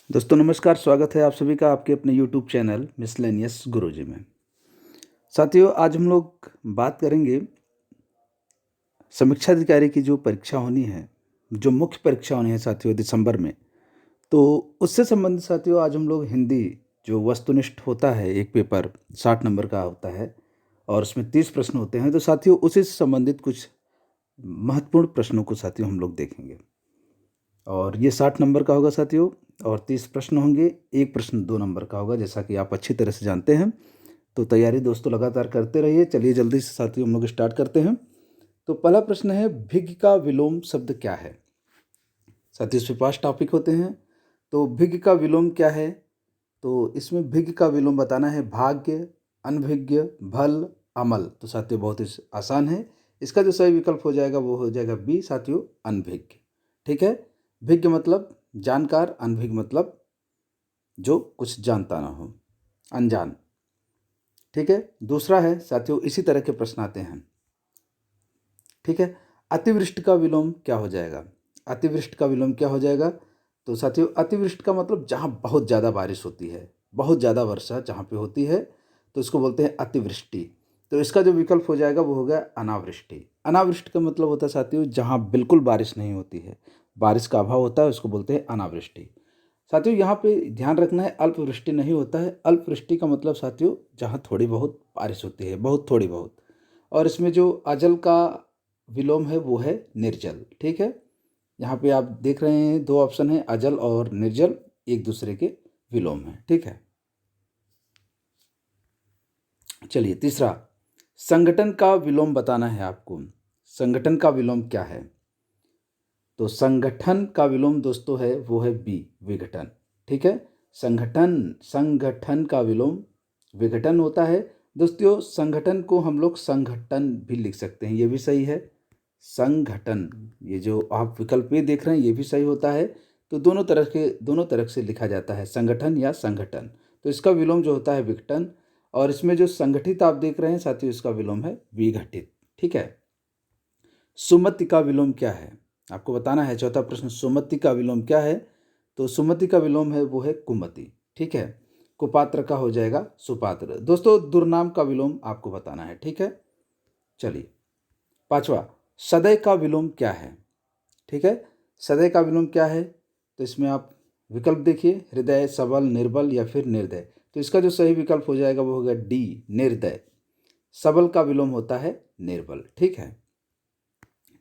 दोस्तों नमस्कार, स्वागत है आप सभी का आपके अपने यूट्यूब चैनल मिसलेनियस गुरुजी में। साथियों, आज हम लोग बात करेंगे समीक्षा अधिकारी की जो परीक्षा होनी है, जो मुख्य परीक्षा होनी है साथियों दिसंबर में। तो उससे संबंधित साथियों आज हम लोग हिंदी जो वस्तुनिष्ठ होता है, एक पेपर 60 नंबर का होता है और उसमें 30 प्रश्न होते हैं। तो साथियों उसी से संबंधित कुछ महत्वपूर्ण प्रश्नों को साथियों हम लोग देखेंगे। और ये 60 नंबर का होगा साथियों और 30 प्रश्न होंगे। एक प्रश्न 2 नंबर का होगा, जैसा कि आप अच्छी तरह से जानते हैं। तो तैयारी दोस्तों लगातार करते रहिए। चलिए जल्दी से साथियों हम लोग स्टार्ट करते हैं। तो पहला प्रश्न है, भिग का विलोम शब्द क्या है? साथियों इसमें 5 टॉपिक होते हैं। तो भिग का विलोम क्या है? तो इसमें भिग का विलोम बताना है भाग्य, अनभिज्ञ, भल, अमल। तो साथियों बहुत ही आसान है। इसका जो सही विकल्प हो जाएगा वो हो जाएगा बी साथियों, अनभिज्ञ। ठीक है। भिज्ञ मतलब जानकार, अनभिज्ञ मतलब जो कुछ जानता ना हो, अनजान। ठीक है। दूसरा है साथियों, इसी तरह के प्रश्न आते हैं। ठीक है। अतिवृष्टि का विलोम क्या हो जाएगा? अतिवृष्टि का विलोम क्या हो जाएगा? तो साथियों अतिवृष्टि का मतलब जहाँ बहुत ज़्यादा बारिश होती है, बहुत ज़्यादा वर्षा जहाँ पे होती है, तो इसको बोलते हैं अतिवृष्टि। तो इसका जो विकल्प हो जाएगा वो हो गया अनावृष्टि। अनावृष्टि का मतलब होता है साथियों जहाँ बिल्कुल बारिश नहीं होती है, बारिश का अभाव होता है, उसको बोलते हैं अनावृष्टि। साथियों यहाँ पे ध्यान रखना है, अल्पवृष्टि नहीं होता है। अल्पवृष्टि का मतलब साथियों जहाँ थोड़ी बहुत बारिश होती है, बहुत थोड़ी बहुत। और इसमें जो अजल का विलोम है वो है निर्जल। ठीक है। यहाँ पे आप देख रहे हैं 2 ऑप्शन है, अजल और निर्जल, एक दूसरे के विलोम है। ठीक है। चलिए तीसरा, संगठन का विलोम बताना है आपको। संगठन का विलोम क्या है? तो संगठन का विलोम दोस्तों है वो है बी, विघटन। ठीक है। संगठन का विलोम विघटन होता है। दोस्तों संगठन को हम लोग संगठन भी लिख सकते हैं, ये भी सही है। संगठन, ये जो आप विकल्प ए देख रहे हैं ये भी सही होता है। तो दोनों तरह से लिखा जाता है, संगठन या संगठन। तो इसका विलोम जो होता है विघटन। और इसमें जो संगठित आप देख रहे हैं साथियों, इसका विलोम है विघटित। ठीक है। सुमति का विलोम क्या है? आपको बताना है। चौथा प्रश्न, सुमति का विलोम क्या है? तो सुमति का विलोम है वो है कुमति। ठीक है। कुपात्र का हो जाएगा सुपात्र। दोस्तों दुर्नाम का विलोम आपको बताना है। ठीक है। चलिए पांचवा, सदै का विलोम क्या है? ठीक है। सदै का विलोम क्या है? तो इसमें आप विकल्प देखिए, हृदय, सबल, निर्बल या फिर निर्दय। तो इसका जो सही विकल्प हो जाएगा वो होगा डी, निर्दय। सबल का विलोम होता है निर्बल। ठीक है।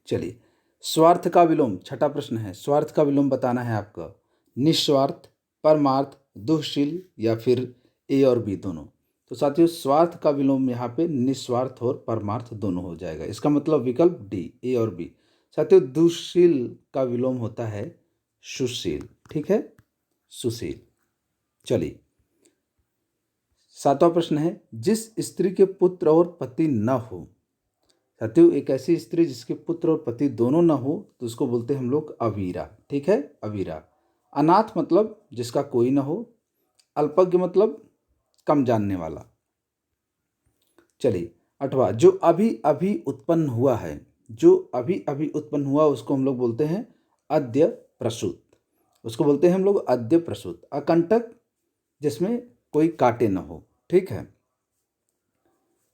चलिए स्वार्थ का विलोम, छठा प्रश्न है, स्वार्थ का विलोम बताना है आपका। निस्वार्थ, परमार्थ, दुःशील या फिर ए और बी दोनों। तो साथियों स्वार्थ का विलोम यहाँ पे निस्वार्थ और परमार्थ दोनों हो जाएगा। इसका मतलब विकल्प डी, ए और बी। साथियों दुःशील का विलोम होता है सुशील। ठीक है, सुशील। चलिए सातवां प्रश्न है, जिस स्त्री के पुत्र और पति न हो। साथियों एक ऐसी स्त्री जिसके पुत्र और पति दोनों न हो तो उसको बोलते हैं हम लोग अवीरा। ठीक है, अवीरा। अनाथ मतलब जिसका कोई न हो। अल्पज्ञ मतलब कम जानने वाला। चलिए आठवां, जो अभी अभी उत्पन्न हुआ है, जो अभी अभी उत्पन्न हुआ उसको हम लोग बोलते हैं अद्य प्रसूत। उसको बोलते हैं हम लोग अद्य प्रसूत। अकंटक जिसमें कोई काटे न हो। ठीक है।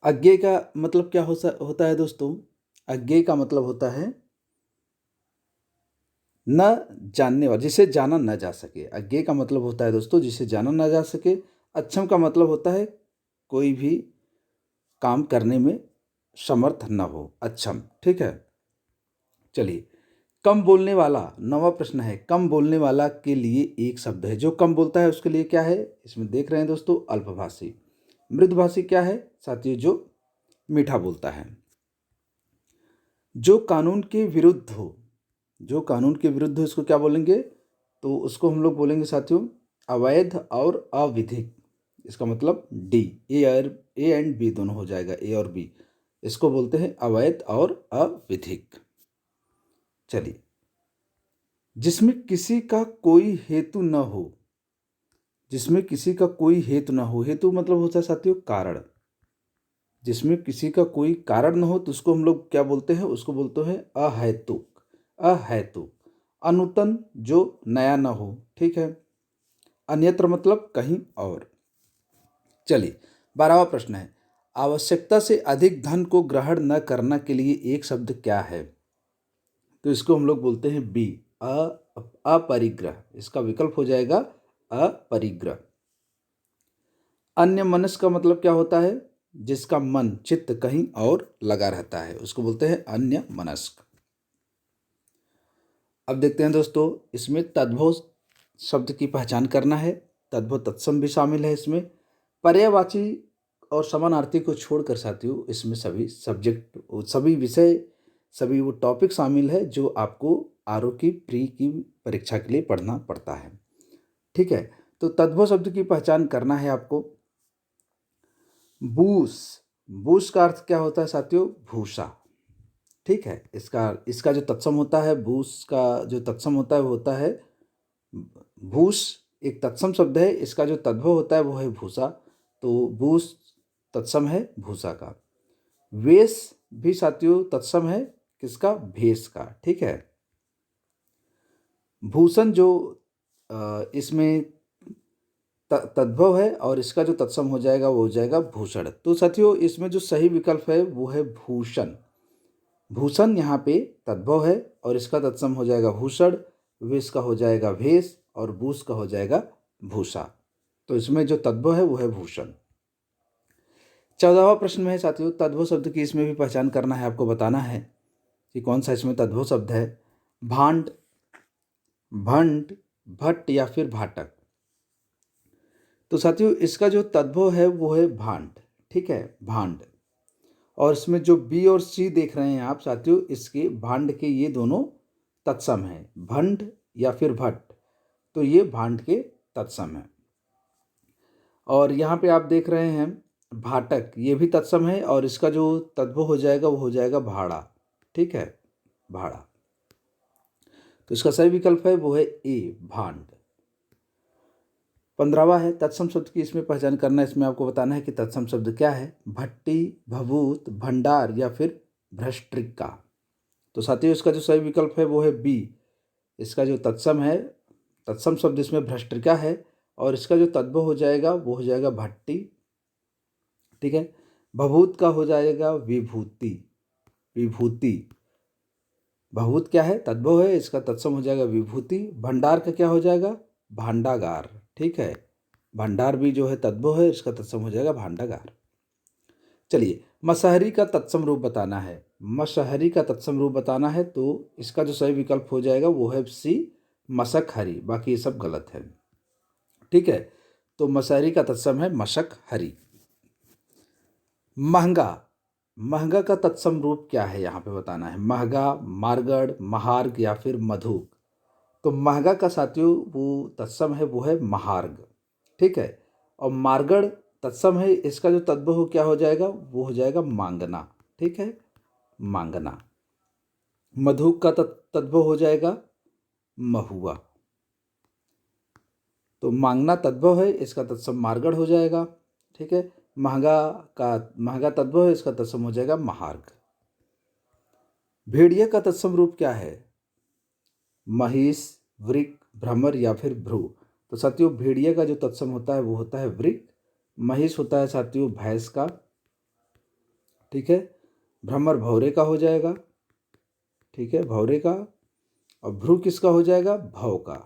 अज्ञेय का मतलब क्या होता है दोस्तों? अज्ञेय का मतलब होता है न जानने वाला, जिसे जाना न जा सके। अज्ञेय का मतलब होता है दोस्तों जिसे जाना न जा सके। अक्षम का मतलब होता है कोई भी काम करने में समर्थ न हो, अक्षम। ठीक है। चलिए कम बोलने वाला, नवा प्रश्न है। कम बोलने वाला के लिए एक शब्द है, जो कम बोलता है उसके लिए क्या है? इसमें देख रहे हैं दोस्तों अल्पभाषी। मृदभाषी क्या है साथियों? जो मीठा बोलता है। जो कानून के विरुद्ध हो, जो कानून के विरुद्ध हो इसको क्या बोलेंगे? तो उसको हम लोग बोलेंगे साथियों अवैध और अविधिक। इसका मतलब डी, ए एंड बी दोनों हो जाएगा, ए और बी। इसको बोलते हैं अवैध और अविधिक। चलिए जिसमें किसी का कोई हेतु न हो, जिसमें किसी का कोई हेतु न हो। हेतु मतलब होता है साथियों कारण। जिसमें किसी का कोई कारण न हो तो उसको हम लोग क्या बोलते हैं? उसको बोलते हैं अहैतुक। अहैतुक। अनूतन जो नया न हो। ठीक है। अन्यत्र मतलब कहीं और। चलिए 12वां प्रश्न है, आवश्यकता से अधिक धन को ग्रहण न करना के लिए एक शब्द क्या है? तो इसको हम लोग बोलते हैं बी, अपरिग्रह। इसका विकल्प हो जाएगा अपरिग्रह। अन्य मनस का मतलब क्या होता है? जिसका मन चित्त कहीं और लगा रहता है, उसको बोलते हैं अन्य मनस्क। अब देखते हैं दोस्तों, इसमें तद्भव शब्द की पहचान करना है। तद्भव तत्सम भी शामिल है इसमें। पर्यायवाची और समानार्थी को छोड़कर साथियों इसमें सभी सब्जेक्ट, सभी विषय, सभी वो टॉपिक शामिल है जो आपको आरओ की प्री की परीक्षा के लिए पढ़ना पड़ता है। ठीक है, तो तद्भव शब्द की पहचान करना है आपको। बूस, बूस का अर्थ क्या होता है साथियों? भूसा। ठीक है, इसका जो तत्सम होता है, बूस का जो तत्सम होता है वो होता है भूस। एक तत्सम शब्द है, इसका जो तद्भव होता है वो है भूसा। तो बूस तत्सम है भूसा का। वेश भी साथियों तत्सम है किसका? भेष का। ठीक है, भूषण जो इसमें तद्भव है और इसका जो तत्सम हो जाएगा वो हो जाएगा भूषण। तो साथियों इसमें जो सही विकल्प है वो है भूषण। भूषण यहाँ पे तद्भव है और इसका तत्सम हो जाएगा भूषण, वेश का हो जाएगा भेष और भूष का हो जाएगा भूषा। तो इसमें जो तद्भव है वो है भूषण। 14वां प्रश्न में है साथियों, तद्भव शब्द की इसमें भी पहचान करना है, आपको बताना है कि कौन सा इसमें तद्भव शब्द है। भांड, भंड, भट्ट या फिर भाटक। तो साथियों इसका जो तद्भव है वो है भांड। ठीक है, भांड। और इसमें जो बी और सी देख रहे हैं आप साथियों, इसके भांड के ये दोनों तत्सम है, भंड या फिर भट्ट। तो ये भांड के तत्सम है। और यहाँ पे आप देख रहे हैं भाटक, ये भी तत्सम है और इसका जो तद्भव हो जाएगा वो हो जाएगा भाड़ा। ठीक है, भाड़ा। तो इसका सही विकल्प है वो है ए, भांड। 15वां है, तत्सम शब्द की इसमें पहचान करना है। इसमें आपको बताना है कि तत्सम शब्द क्या है। भट्टी, भभूत, भंडार या फिर भ्रष्टृका। तो साथियों इसका जो सही विकल्प है वो है बी। इसका जो तत्सम है, तत्सम शब्द इसमें भ्रष्टृका है और इसका जो तद्भव हो जाएगा वो हो जाएगा भट्टी। ठीक है, भभूत का हो जाएगा विभूति, विभूति। भभूत क्या है? तद्भव है, इसका तत्सम हो जाएगा विभूति। भंडार का क्या हो जाएगा? भांडागार। ठीक है, भंडार भी जो है तद्भव है, इसका तत्सम हो जाएगा भांडागार। चलिए, मसहरी का तत्सम रूप बताना है। मसहरी का तत्सम रूप बताना है तो इसका जो सही विकल्प हो जाएगा वो है सी, मशक हरी। बाकी ये सब गलत है। ठीक है, तो मसहरी का तत्सम है मशक हरी। महंगा, महंगा का तत्सम रूप क्या है यहाँ पे बताना है। महगा, मारगढ़, महार्ग या फिर मधुक। तो महंगा का साथियों वो तत्सम है वो है महार्ग। ठीक है, और मारगढ़ तत्सम है, इसका जो तद्भव क्या हो जाएगा वो हो जाएगा मांगना। ठीक है, मांगना। मधुक का तद्भव हो जाएगा महुआ। तो मांगना तद्भव है, इसका तत्सम मारगढ़ हो जाएगा। ठीक है, महंगा तद्भव है, इसका तत्सम हो जाएगा महार्ग। भेड़िया का तत्सम रूप क्या है? महिष, वृक, भ्रमर या फिर भ्रू। तो साथियों भेड़िया का जो तत्सम होता है वो होता है वृक। महिष होता है साथियों भैंस का। ठीक है, भ्रमर भौरे का हो जाएगा। ठीक है, भौरे का। और भ्रू किसका हो जाएगा? भौ का।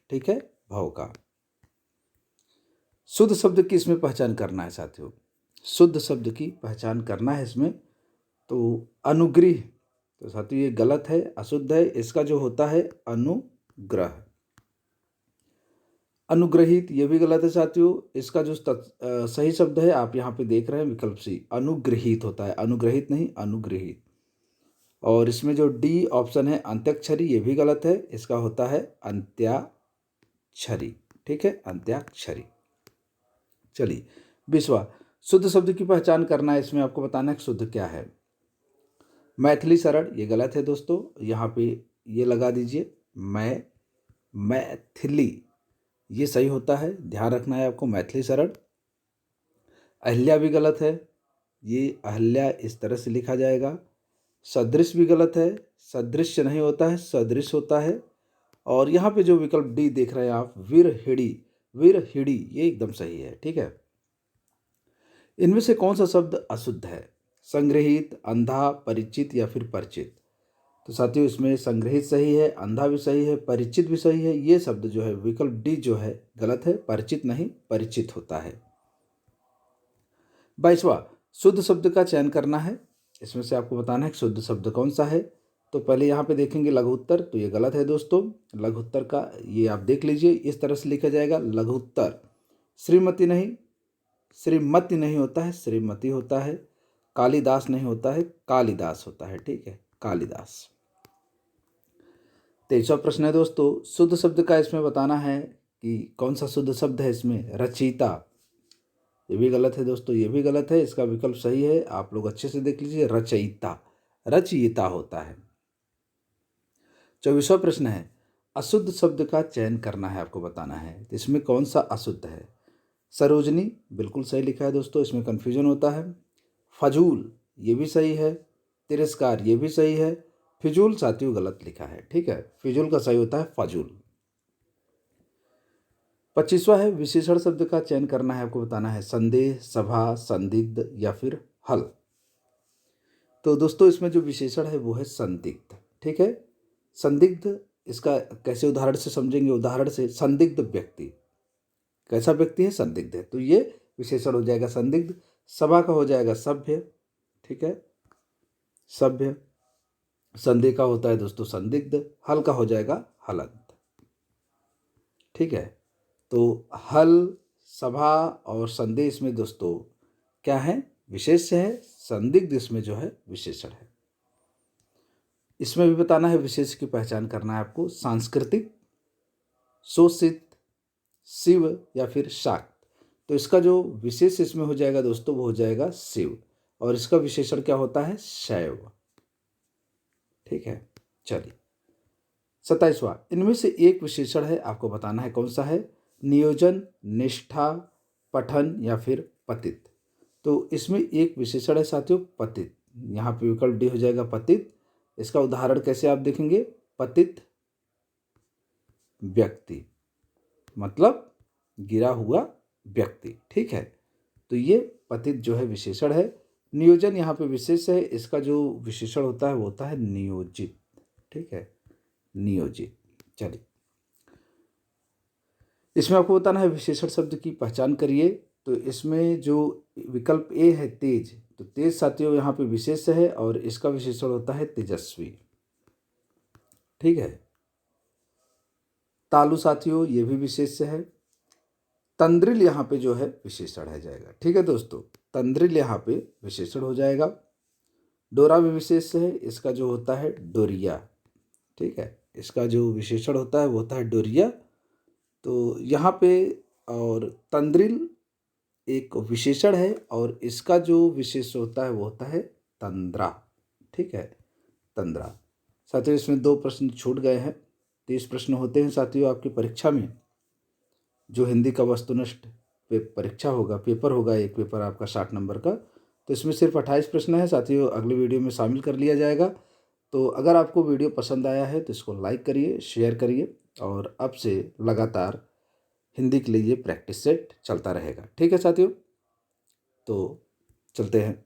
ठीक है, भौ का। शुद्ध शब्द की इसमें पहचान करना है साथियों। शुद्ध शब्द की पहचान करना है इसमें। तो अनुग्रह, तो साथियों ये गलत है, अशुद्ध है। इसका जो होता है अनुग्रह। अनुग्रहित ये भी गलत है साथियों। इसका जो सही शब्द है आप यहाँ पे देख रहे हैं विकल्प सी, अनुग्रहित होता है, अनुग्रहित नहीं अनुग्रहित। और इसमें जो डी ऑप्शन है अंत्याक्षरी, ये भी गलत है। इसका होता है अंत्याक्षरी। ठीक है, अंत्याक्षरी। चलिए 20वां, शुद्ध शब्द की पहचान करना है। इसमें आपको बताना है कि शुद्ध क्या है। मैथिली सरल, ये गलत है दोस्तों। यहाँ पे ये लगा दीजिए मैथिली, ये सही होता है, ध्यान रखना है आपको। मैथिली सरल। अहिल्या भी गलत है, ये अहिल्या इस तरह से लिखा जाएगा। सदृश भी गलत है, सदृश्य नहीं होता है, सदृश होता है। और यहाँ पे जो विकल्प डी देख रहे हैं आप, विरहिणी, विरहिणी, ये एकदम सही है। ठीक है। इनमें से कौन सा शब्द अशुद्ध है? संग्रहित, अंधा, परिचित या फिर परिचित? तो साथियों इसमें संग्रहित सही है, अंधा भी सही है, परिचित भी सही है। ये शब्द जो है विकल्प डी जो है गलत है, परिचित नहीं परिचित होता है। 22वां, शुद्ध शब्द का चयन करना है। इसमें से आपको बताना है कि शुद्ध शब्द कौन सा है। तो पहले यहाँ पे देखेंगे लघु उत्तर, तो ये गलत है दोस्तों। लघु उत्तर का ये आप देख लीजिए, इस तरह से लिखा जाएगा लघु उत्तर। श्रीमती नहीं, श्रीमती नहीं होता है, श्रीमती होता है। कालिदास नहीं होता है, कालिदास होता है। ठीक है, कालिदास। 23वां प्रश्न है दोस्तों, शुद्ध शब्द का इसमें बताना है कि कौन सा शुद्ध शब्द है इसमें। रचयिता, ये भी गलत है दोस्तों, ये भी गलत है। इसका विकल्प सही है, आप लोग अच्छे से देख लीजिए, रचयिता, रचयिता होता है। 24वां प्रश्न है, अशुद्ध शब्द का चयन करना है, आपको बताना है इसमें कौन सा अशुद्ध है। सरोजनी बिल्कुल सही लिखा है दोस्तों, इसमें कन्फ्यूजन होता है। फजूल ये भी सही है। तिरस्कार ये भी सही है। फिजूल साथियों गलत लिखा है। ठीक है, फिजूल का सही होता है फजूल। 25वां है, विशेषण शब्द का चयन करना है, आपको बताना है संदेह, सभा, संदिग्ध या फिर हल। तो दोस्तों इसमें जो विशेषण है वो है संदिग्ध। ठीक है, संदिग्ध, इसका कैसे उदाहरण से समझेंगे। उदाहरण से, संदिग्ध व्यक्ति, कैसा व्यक्ति है, संदिग्ध है, तो ये विशेषण हो जाएगा संदिग्ध। सभा का हो जाएगा सभ्य। ठीक है, सभ्य। संदेह का होता है दोस्तों संदिग्ध। हल का हो जाएगा हलंत। ठीक है, तो हल, सभा और संदेह इसमें दोस्तों क्या है, विशेष्य है। संदिग्ध इसमें जो है विशेषण है। इसमें भी बताना है, विशेष की पहचान करना है आपको। सांस्कृतिक, शोषित, शिव या फिर शाक्त। तो इसका जो विशेष इसमें हो जाएगा दोस्तों वो हो जाएगा शिव, और इसका विशेषण क्या होता है, शैव। ठीक है, चलिए 27वां, इनमें से एक विशेषण है, आपको बताना है कौन सा है। नियोजन, निष्ठा, पठन या फिर पतित। तो इसमें एक विशेषण है साथियों पतित, यहाँ पे विकल्प डी हो जाएगा पतित। इसका उदाहरण कैसे आप देखेंगे, पतित व्यक्ति, मतलब गिरा हुआ व्यक्ति। ठीक है, तो ये पतित जो है विशेषण है। नियोजन यहाँ पे विशेष है, इसका जो विशेषण होता है वो होता है नियोजित। ठीक है, नियोजित। चलिए, इसमें आपको बताना है विशेषण शब्द की पहचान करिए। तो इसमें जो विकल्प ए है तेज, तो तेज साथियों यहाँ पे विशेष है और इसका विशेषण होता है तेजस्वी। ठीक है, तालु साथियों ये भी विशेष है। तंद्रिल यहाँ पे जो है विशेषण है जाएगा। ठीक है दोस्तों, तंद्रिल यहाँ पे विशेषण हो जाएगा। डोरा भी विशेष है, इसका जो होता है डोरिया। ठीक है, इसका जो विशेषण होता है वो होता है डोरिया। तो यहाँ पे, और तंद्रिल एक विशेषण है और इसका जो विशेष होता है वो होता है तंद्रा। ठीक है, तंद्रा। साथियों इसमें 2 प्रश्न छूट गए हैं। 30 प्रश्न होते हैं साथियों आपकी परीक्षा में, जो हिंदी का वस्तुनिष्ठ परीक्षा होगा, पेपर होगा, एक पेपर आपका 60 नंबर का। तो इसमें सिर्फ 28 प्रश्न है साथियों, अगले वीडियो में शामिल कर लिया जाएगा। तो अगर आपको वीडियो पसंद आया है तो इसको लाइक करिए, शेयर करिए, और अब से लगातार हिंदी के लिए ये प्रैक्टिस सेट चलता रहेगा। ठीक है साथियों, तो चलते हैं।